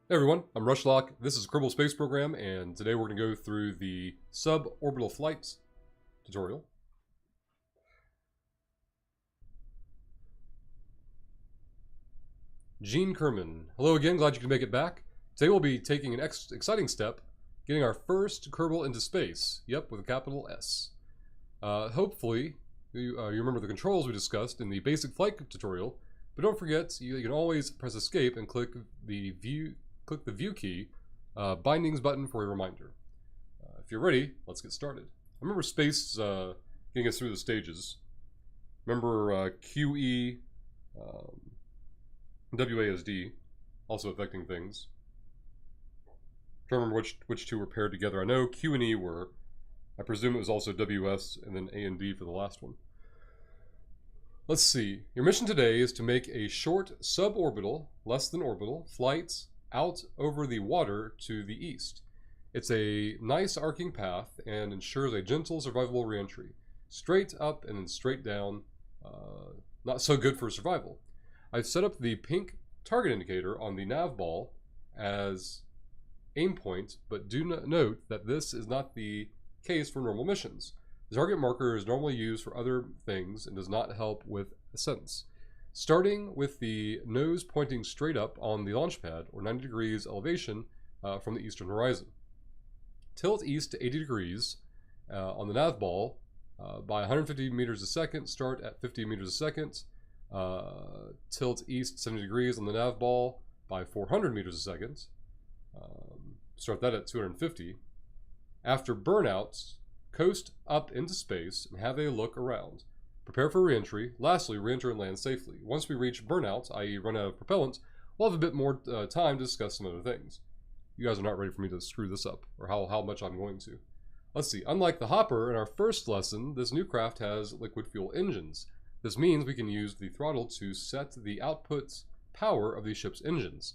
Hey everyone, I'm Rushlock. This is Kerbal Space Program, and today we're going to go through the suborbital flight tutorial. Gene Kerman. Hello again, glad you can make it back. Today we'll be taking an exciting step, getting our first Kerbal into space. Yep, with a capital S. Hopefully, you remember the controls we discussed in the basic flight tutorial, but don't forget, you can always press escape and click the view key bindings button for a reminder. If you're ready, let's get started. I remember space getting us through the stages. Remember QE, WASD, also affecting things. I'm trying to remember which two were paired together. I know Q and E were. I presume it was also WS and then A and D for the last one. Let's see. Your mission today is to make a short suborbital, less than orbital, flight out over the water to the east. It's a nice arcing path and ensures a gentle survivable reentry. Straight up and then straight down, not so good for survival. I've set up the pink target indicator on the nav ball as aim point, but do note that this is not the case for normal missions. The target marker is normally used for other things and does not help with ascents. Starting with the nose pointing straight up on the launch pad, or 90 degrees elevation from the eastern horizon. Tilt east to 80 degrees on the nav ball by 150 meters a second, start at 50 meters a second. Tilt east 70 degrees on the nav ball by 400 meters a second. Start that at 250. After burnouts, coast up into space and have a look around. Prepare for reentry. Lastly, reenter and land safely. Once we reach burnout, i.e. run out of propellant, we'll have a bit more time to discuss some other things. You guys are not ready for me to screw this up, or how much I'm going to. Let's see. Unlike the Hopper in our first lesson, this new craft has liquid fuel engines. This means we can use the throttle to set the output power of the ship's engines.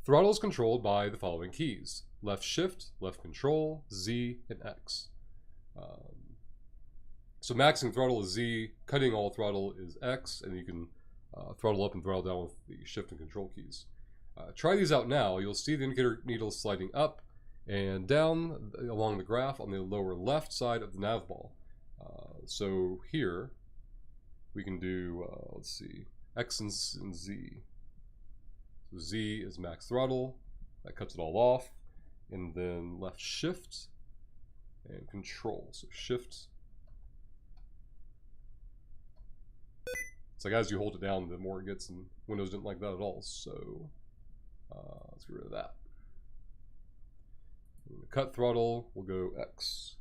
Throttle is controlled by the following keys: left shift, left control, Z, and X. So maxing throttle is Z, cutting all throttle is X, and you can throttle up and throttle down with the shift and control keys. Try these out now. You'll see the indicator needle sliding up and down along the graph on the lower left side of the nav ball. So here we can do, let's see, X and Z. So Z is max throttle, that cuts it all off, and then left shift and control. So shift. It's like as you hold it down, the more it gets, and Windows didn't like that at all. So let's get rid of that. Cut throttle, we'll go X.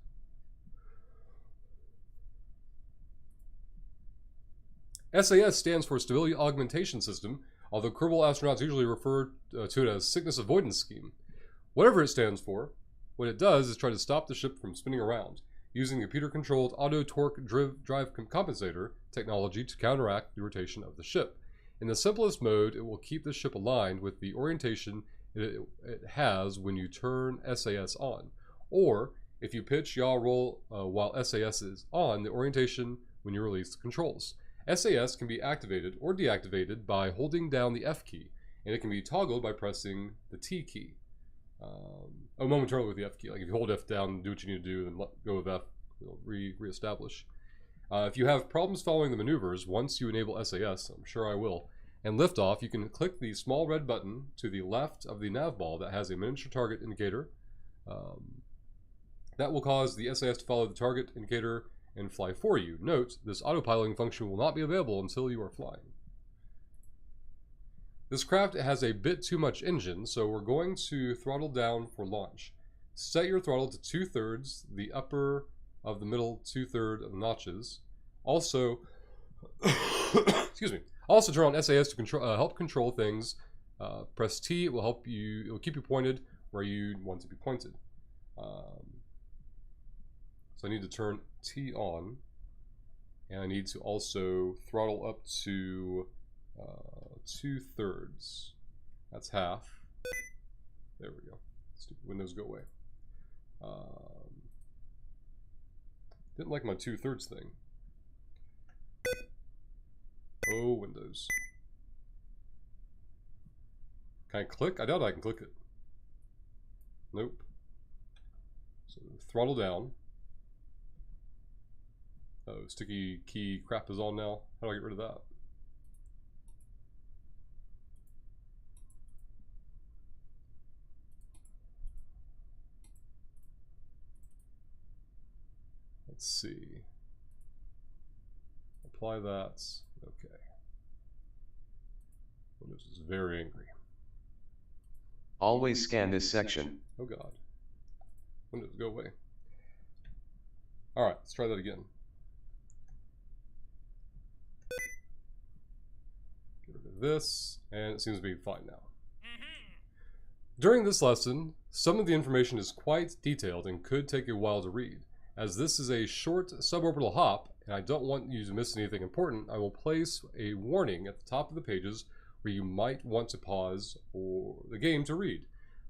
SAS stands for Stability Augmentation System, although Kerbal astronauts usually refer to it as Sickness Avoidance Scheme. Whatever it stands for, what it does is try to stop the ship from spinning around, using the computer-controlled auto-torque drive compensator technology to counteract the rotation of the ship. In the simplest mode, it will keep the ship aligned with the orientation it has when you turn SAS on. Or, if you pitch, yaw, roll while SAS is on, the orientation when you release the controls. SAS can be activated or deactivated by holding down the F key, and it can be toggled by pressing the T key. Momentarily with the F key. Like if you hold F down, do what you need to do, and let go of F, it'll reestablish. If you have problems following the maneuvers, once you enable SAS, I'm sure I will, and lift off, you can click the small red button to the left of the nav ball that has a miniature target indicator. That will cause the SAS to follow the target indicator and fly for you. Note, this autopiloting function will not be available until you are flying. This craft has a bit too much engine, so we're going to throttle down for launch. Set your throttle to 2/3, the upper of the middle 2/3 of the notches. Also, excuse me. Also turn on SAS to help control things. Press T, it will keep you pointed where you want to be pointed. So I need to turn T on, and I need to also throttle up to 2/3. That's half. There we go. Stupid Windows, go away. Didn't like my 2/3 thing. Oh, Windows. Can I click? I doubt I can click it. Nope. So throttle down. Oh, sticky key crap is on now. How do I get rid of that? Let's see. Apply that. Okay. Windows is very angry. Always scan this section. Oh god. Windows, go away. Alright, let's try that again. Get rid of this, and it seems to be fine now. During this lesson, some of the information is quite detailed and could take a while to read. As this is a short suborbital hop, and I don't want you to miss anything important, I will place a warning at the top of the pages where you might want to pause or the game to read.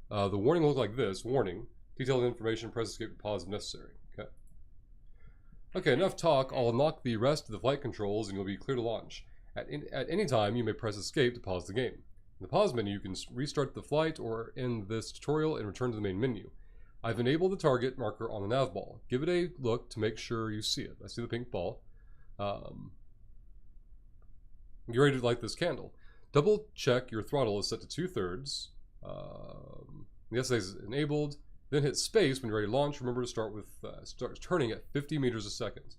The warning will look like this. Warning. Detailed information, press escape to pause if necessary. Okay. Okay, enough talk. I'll unlock the rest of the flight controls and you'll be clear to launch. At any time, you may press escape to pause the game. In the pause menu, you can restart the flight or end this tutorial and return to the main menu. I've enabled the target marker on the nav ball. Give it a look to make sure you see it. I see the pink ball. Get ready to light this candle. Double check your throttle is set to 2/3. The SA is enabled. Then hit space when you're ready to launch. Remember to start turning at 50 meters a second.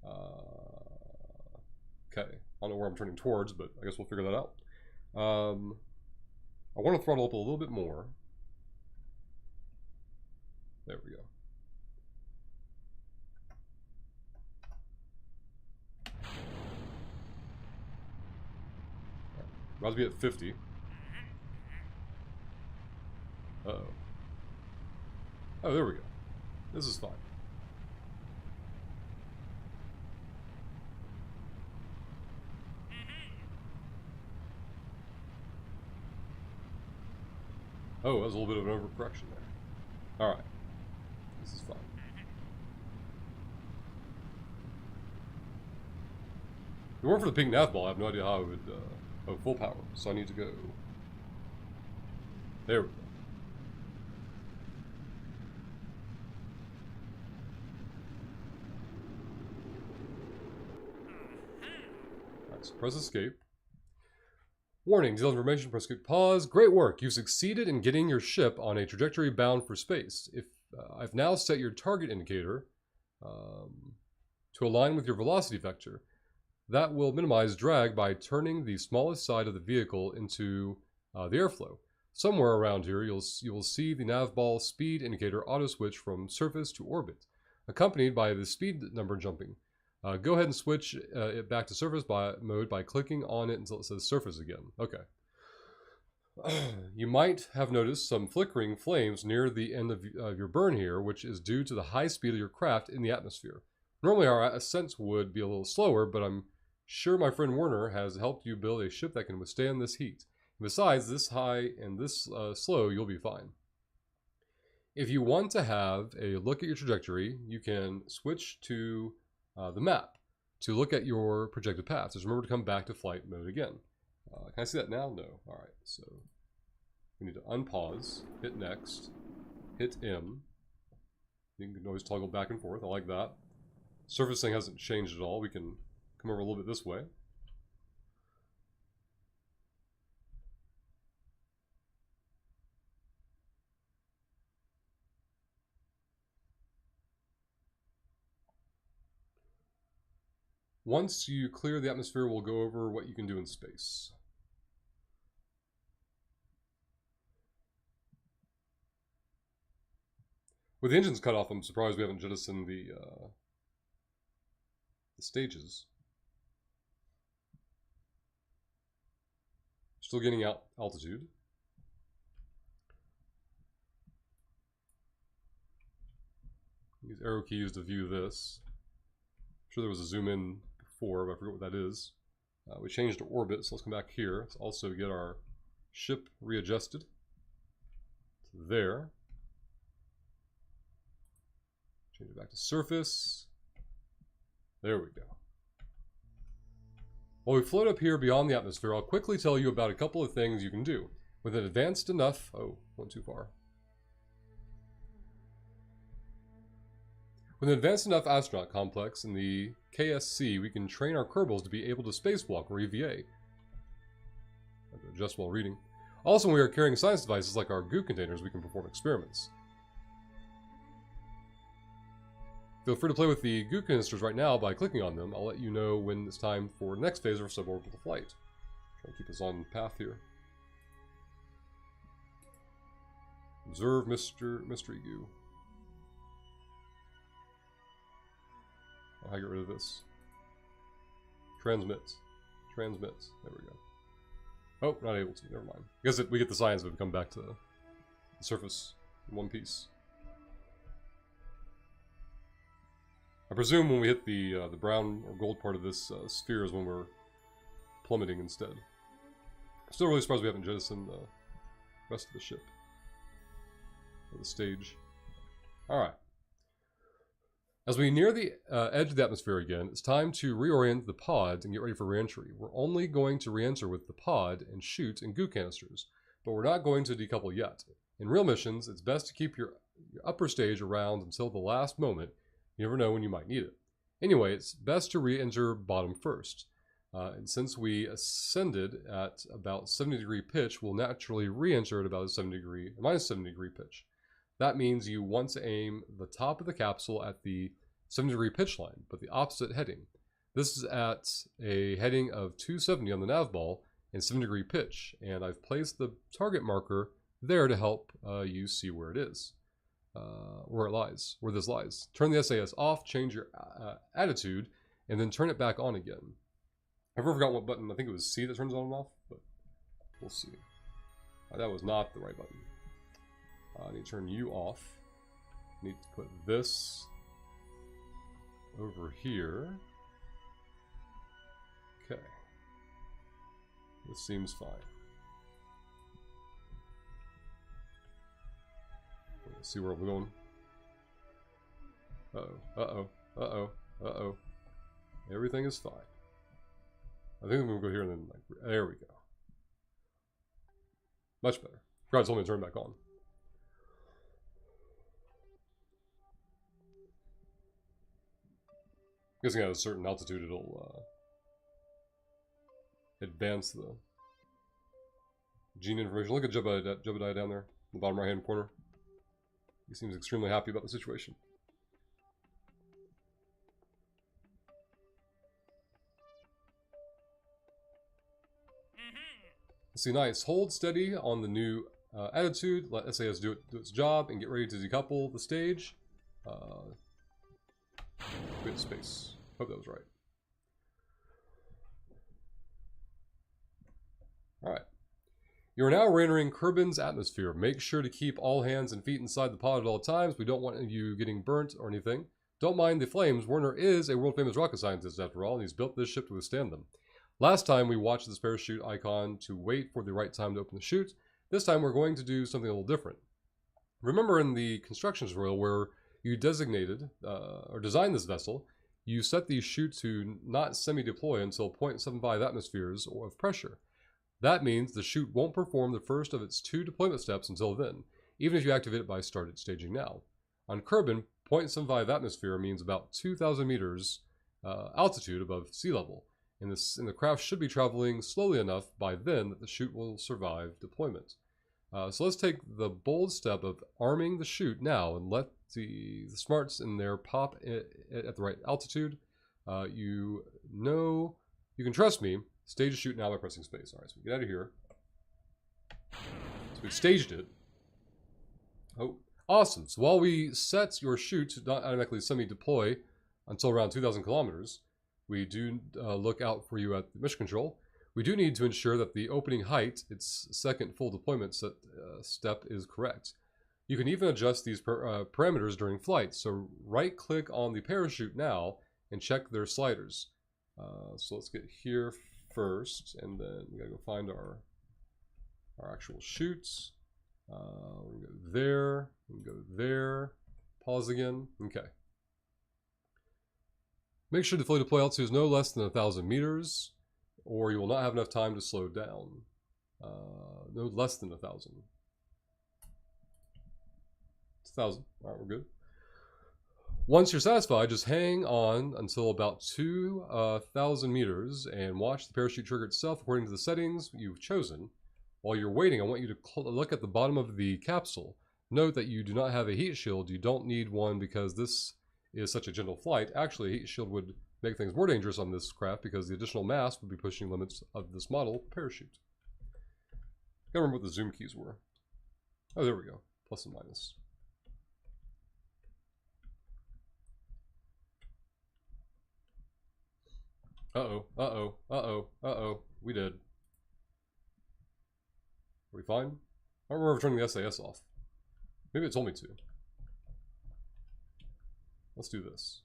Okay, I don't know where I'm turning towards, but I guess we'll figure that out. I want to throttle up a little bit more. There we go. About to be at 50. Uh-oh. Oh, there we go. This is fine. Oh, that was a little bit of an overcorrection there. Alright. This is fine. If it weren't for the pink nav ball, I have no idea how I would... oh, full power. So I need to go... There we go. Alright, so press escape. Warning, detailed information, press escape, pause. Great work, you've succeeded in getting your ship on a trajectory bound for space. If I've now set your target indicator to align with your velocity vector. That will minimize drag by turning the smallest side of the vehicle into the airflow. Somewhere around here, you will see the nav ball speed indicator auto switch from surface to orbit, accompanied by the speed number jumping. Go ahead and switch it back to surface mode by clicking on it until it says surface again. Okay. You might have noticed some flickering flames near the end of your burn here, which is due to the high speed of your craft in the atmosphere. Normally our ascent would be a little slower, but I'm sure my friend Werner has helped you build a ship that can withstand this heat. Besides, this high and this slow, you'll be fine. If you want to have a look at your trajectory, you can switch to the map to look at your projected path. Just remember to come back to flight mode again. Can I see that now? No. Alright, so we need to unpause, hit next, hit M. You can always toggle back and forth. I like that. Surfacing hasn't changed at all. We can come over a little bit this way. Once you clear the atmosphere, we'll go over what you can do in space. With the engines cut off, I'm surprised we haven't jettisoned the stages. Still getting altitude. Use arrow keys to view this. I'm sure there was a zoom in before, but I forget what that is. We changed to orbit, so let's come back here. Let's also get our ship readjusted to there. Change it back to surface. There we go. While we float up here beyond the atmosphere, I'll quickly tell you about a couple of things you can do. With an advanced enough... Oh, went too far. With an advanced enough astronaut complex in the KSC, we can train our Kerbals to be able to spacewalk or EVA. Adjust while reading. Also, when we are carrying science devices like our goo containers, we can perform experiments. Feel free to play with the goo canisters right now by clicking on them. I'll let you know when it's time for the next phase of our suborbital flight. Try to keep us on path here. Observe Mystery Goo. I'll get rid of this. Transmits. Transmits. There we go. Oh, not able to. Never mind. I guess we get the science, but we come back to the surface in one piece. I presume when we hit the brown or gold part of this sphere is when we're plummeting instead. Still really surprised we haven't jettisoned the rest of the ship. Or the stage. Alright. As we near the edge of the atmosphere again, it's time to reorient the pod and get ready for re-entry. We're only going to re-enter with the pod and chute and goo canisters, but we're not going to decouple yet. In real missions, it's best to keep your upper stage around until the last moment. You never know when you might need it. Anyway, it's best to re-enter bottom first. And since we ascended at about 70-degree pitch, we'll naturally re-enter at about a minus 70-degree pitch. That means you want to aim the top of the capsule at the 70-degree pitch line, but the opposite heading. This is at a heading of 270 on the nav ball and 70-degree pitch, and I've placed the target marker there to help you see where it is. Where this lies. Turn the SAS off, change your attitude, and then turn it back on again. I've forgotten what button. I think it was C that turns on and off, but we'll see. That was not the right button. I need to turn you off. I need to put this over here. Okay. This seems fine. Let's see where we're going. Uh-oh, uh-oh, uh-oh, uh-oh. Everything is fine. I think I'm going to go here and then, like, there we go. Much better. Forgot to tell me to turn it back on. Guessing at a certain altitude it'll advance the gene information. Look at Jebediah down there in the bottom right hand corner. He seems extremely happy about the situation. Let's see, nice. Hold steady on the new attitude. Let SAS do its job and get ready to decouple the stage. Good space. Hope that was right. Alright. You are now re-entering Kerbin's atmosphere. Make sure to keep all hands and feet inside the pod at all times. We don't want you getting burnt or anything. Don't mind the flames. Werner is a world-famous rocket scientist after all, and he's built this ship to withstand them. Last time we watched this parachute icon to wait for the right time to open the chute. This time we're going to do something a little different. Remember in the construction tutorial where you designated or designed this vessel, you set the chute to not semi-deploy until 0.75 atmospheres of pressure. That means the chute won't perform the first of its 2 deployment steps until then, even if you activate it by started staging now. On Kerbin, 0.75 atmosphere means about 2,000 meters altitude above sea level, and the craft should be traveling slowly enough by then that the chute will survive deployment. So let's take the bold step of arming the chute now and let the smarts in there pop at the right altitude. You can trust me. Stage the chute now by pressing space. Alright, so we get out of here. So we staged it. Oh, awesome. So while we set your chute to not automatically semi-deploy until around 2,000 kilometers, we do look out for you at the mission control. We do need to ensure that the opening height, its second full deployment step, is correct. You can even adjust these parameters during flight, so right-click on the parachute now and check their sliders. So let's get here first, and then we gotta go find our actual chutes. We can go there, we can go there, pause again, okay. Make sure the fully deploy altitude is no less than 1,000 meters, or you will not have enough time to slow down. no less than 1,000. It's 1,000. All right, we're good. Once you're satisfied, just hang on until about 2,000 meters and watch the parachute trigger itself according to the settings you've chosen. While you're waiting, I want you to look at the bottom of the capsule. Note that you do not have a heat shield. You don't need one because this is such a gentle flight. Actually, a heat shield would make things more dangerous on this craft because the additional mass would be pushing limits of this model parachute. Gotta remember what the zoom keys were. Oh, there we go. Plus and minus. Uh-oh, uh-oh, uh-oh, uh-oh. We did. Are we fine? I don't remember turning the SAS off. Maybe it told me to. Let's do this.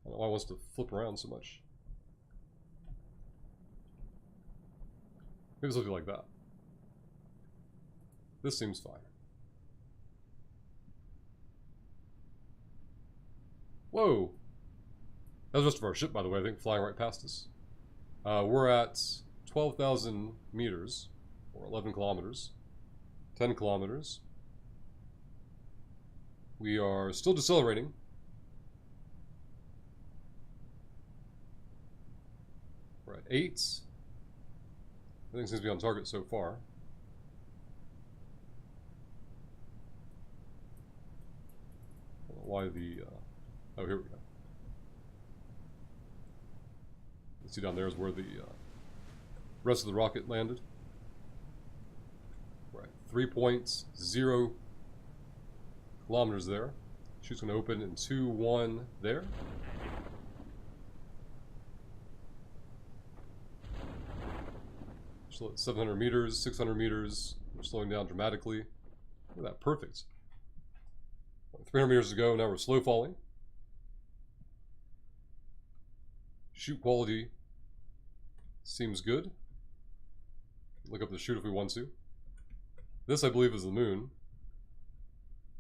I don't know why it wants to flip around so much. Maybe it's looking like that. This seems fine. Whoa! That was the rest of our ship, by the way, I think, flying right past us. We're at 12,000 meters, or 11 kilometers. 10 kilometers. We are still decelerating. We're at 8. Everything seems to be on target so far. I don't know why the... oh, here we go. You see down there is where the rest of the rocket landed. Right, 3.0 kilometers there. Chute's going to open in 2-1 there. Still at 700 meters, 600 meters. We're slowing down dramatically. Look at that, perfect. 300 meters to go, now we're slow falling. Chute quality seems good. Look up the chute if we want to. This, I believe, is the moon.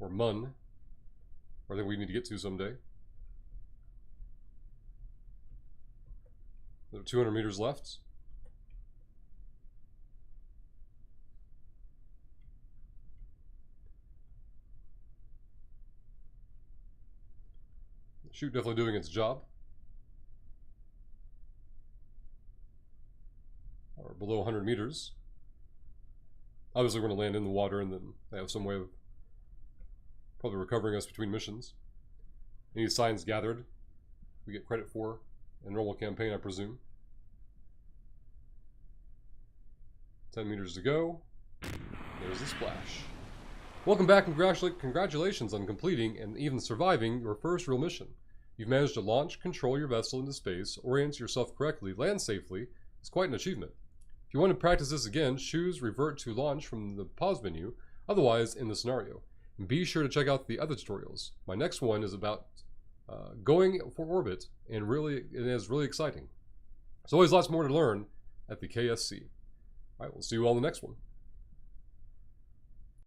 Or Mun. Or I think we need to get to someday. There are 200 meters left. The chute definitely doing its job. Or below 100 meters. Obviously we're going to land in the water and then they have some way of probably recovering us between missions. Any signs gathered we get credit for in normal campaign, I presume. 10 meters to go. There's the splash. Welcome back and congratulations on completing and even surviving your first real mission. You've managed to launch, control your vessel into space, orient yourself correctly, land safely. It's quite an achievement. If you want to practice this again, choose revert to launch from the pause menu, otherwise in the scenario. And be sure to check out the other tutorials. My next one is about going for orbit, and it is really exciting. There's always lots more to learn at the KSC. Alright, we'll see you all in the next one.